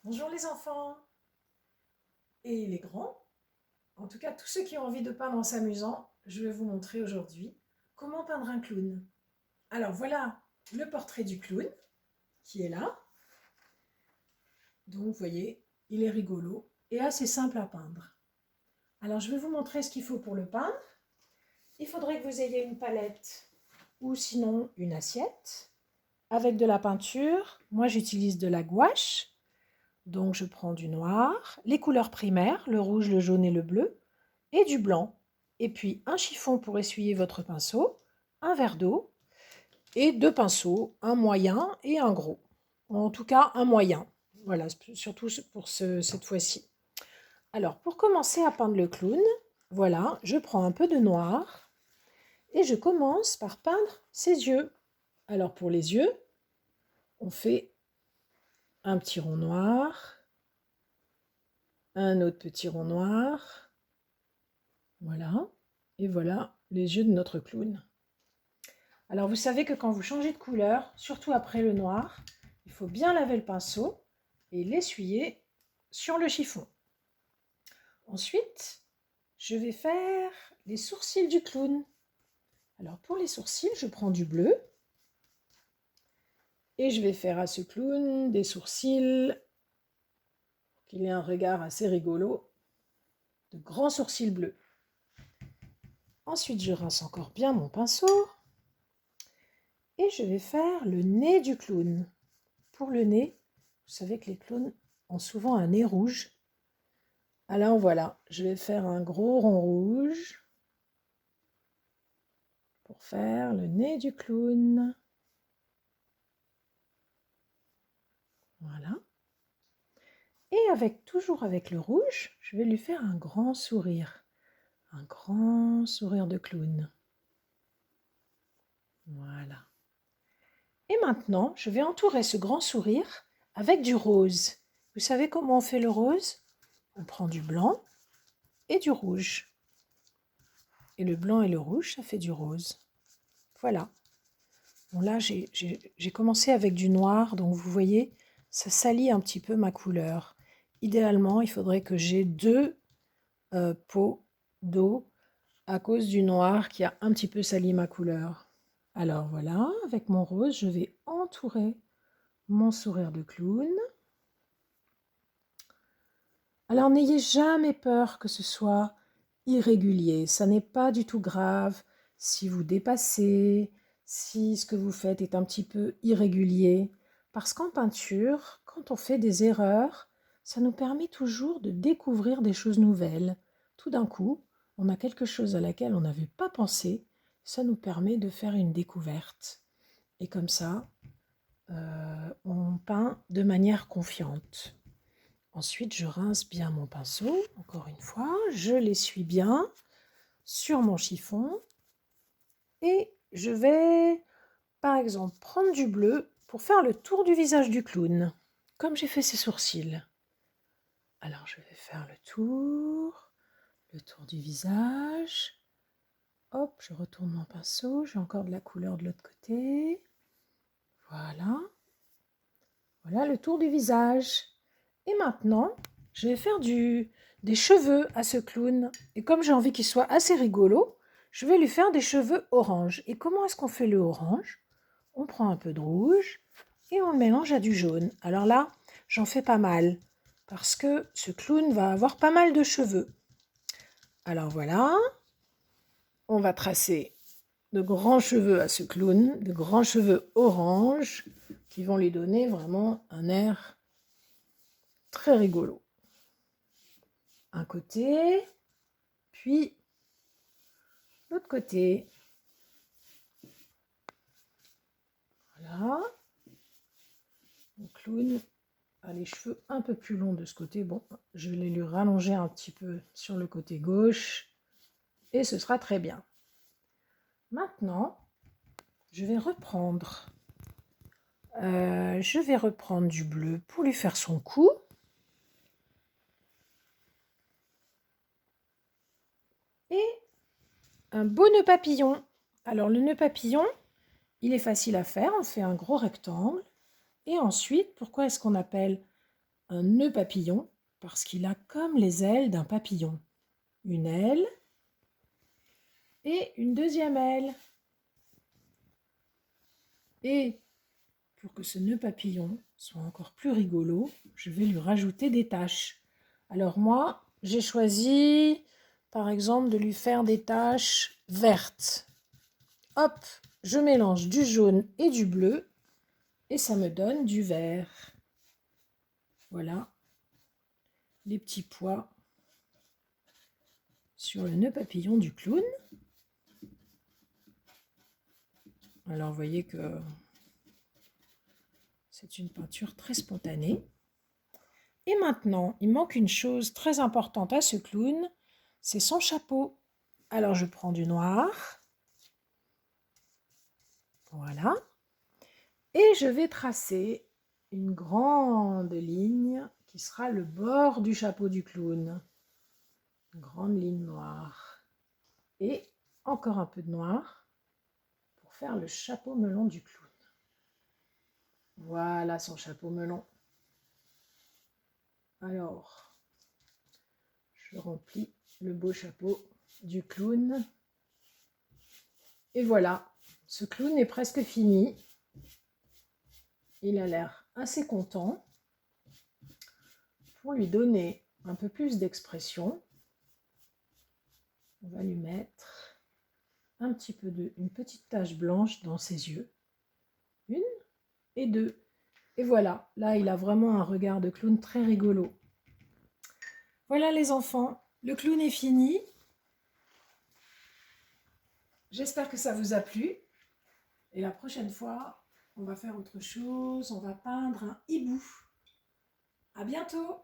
Bonjour les enfants et les grands, en tout cas tous ceux qui ont envie de peindre en s'amusant, je vais vous montrer aujourd'hui comment peindre un clown. Alors voilà le portrait du clown qui est là. Donc vous voyez, il est rigolo et assez simple à peindre. Alors je vais vous montrer ce qu'il faut pour le peindre. Il faudrait que vous ayez une palette ou sinon une assiette avec de la peinture. Moi j'utilise de la gouache. Donc je prends du noir, les couleurs primaires, le rouge, le jaune et le bleu, et du blanc. Et puis un chiffon pour essuyer votre pinceau, un verre d'eau et deux pinceaux, un moyen et un gros. En tout cas, un moyen. Voilà, surtout pour cette fois-ci. Alors, pour commencer à peindre le clown, voilà, je prends un peu de noir et je commence par peindre ses yeux. Alors, pour les yeux, on fait un petit rond noir, un autre petit rond noir, voilà, et voilà les yeux de notre clown. Alors vous savez que quand vous changez de couleur, surtout après le noir, il faut bien laver le pinceau et l'essuyer sur le chiffon. Ensuite, je vais faire les sourcils du clown. Alors pour les sourcils, je prends du bleu et je vais faire à ce clown des sourcils pour qu'il ait un regard assez rigolo, de grands sourcils bleus. Ensuite, je rince encore bien mon pinceau et je vais faire le nez du clown. Pour le nez, vous savez que les clowns ont souvent un nez rouge. Alors voilà, je vais faire un gros rond rouge pour faire le nez du clown. Voilà. Et toujours avec le rouge, je vais lui faire un grand sourire. Un grand sourire de clown. Voilà. Et maintenant, je vais entourer ce grand sourire avec du rose. Vous savez comment on fait le rose? On prend du blanc et du rouge. Et le blanc et le rouge, ça fait du rose. Voilà. Bon là, j'ai commencé avec du noir, donc vous voyez, ça salit un petit peu ma couleur. Idéalement, il faudrait que j'ai deux pots d'eau à cause du noir qui a un petit peu sali ma couleur. Alors voilà, avec mon rose, je vais entourer mon sourire de clown. Alors n'ayez jamais peur que ce soit irrégulier, ça n'est pas du tout grave si vous dépassez, si ce que vous faites est un petit peu irrégulier, parce qu'en peinture, quand on fait des erreurs, ça nous permet toujours de découvrir des choses nouvelles. Tout d'un coup, on a quelque chose à laquelle on n'avait pas pensé, ça nous permet de faire une découverte. Et comme ça, on peint de manière confiante. Ensuite, je rince bien mon pinceau, encore une fois, je l'essuie bien sur mon chiffon et je vais, par exemple, prendre du bleu pour faire le tour du visage du clown, comme j'ai fait ses sourcils. Alors, je vais faire le tour du visage. Hop, je retourne mon pinceau, j'ai encore de la couleur de l'autre côté. Voilà. Voilà le tour du visage. Et maintenant, je vais faire des cheveux à ce clown. Et comme j'ai envie qu'il soit assez rigolo, je vais lui faire des cheveux orange. Et comment est-ce qu'on fait le orange? On prend un peu de rouge et on le mélange à du jaune. Alors là, j'en fais pas mal parce que ce clown va avoir pas mal de cheveux. Alors voilà, on va tracer de grands cheveux à ce clown, de grands cheveux orange qui vont lui donner vraiment un air très rigolo. Un côté, puis l'autre côté. Voilà. Le clown a les cheveux un peu plus longs de ce côté. Bon, je vais les lui rallonger un petit peu sur le côté gauche et ce sera très bien. Maintenant, je vais reprendre du bleu pour lui faire son cou. Et un beau nœud papillon. Alors le nœud papillon, il est facile à faire. On fait un gros rectangle. Et ensuite, pourquoi est-ce qu'on appelle un nœud papillon parce qu'il a comme les ailes d'un papillon. Une aile et une deuxième aile. Et pour que ce nœud papillon soit encore plus rigolo, je vais lui rajouter des taches. Alors moi, j'ai choisi par exemple de lui faire des taches vertes. Hop, je mélange du jaune et du bleu et ça me donne du vert. Voilà les petits pois sur le nœud papillon du clown. Alors vous voyez que c'est une peinture très spontanée. Et maintenant, il manque une chose très importante à ce clown, c'est son chapeau. Alors je prends du noir, voilà, et je vais tracer une grande ligne qui sera le bord du chapeau du clown. Une grande ligne noire. Et encore un peu de noir pour faire le chapeau melon du clown. Voilà son chapeau melon. Alors, je remplis le beau chapeau du clown. Et voilà, ce clown est presque fini. Il a l'air assez content. Pour lui donner un peu plus d'expression, on va lui mettre un petit peu une petite tache blanche dans ses yeux. Une et deux. Et voilà, là il a vraiment un regard de clown très rigolo. Voilà les enfants, le clown est fini. J'espère que ça vous a plu. Et la prochaine fois, on va faire autre chose. On va peindre un hibou. À bientôt!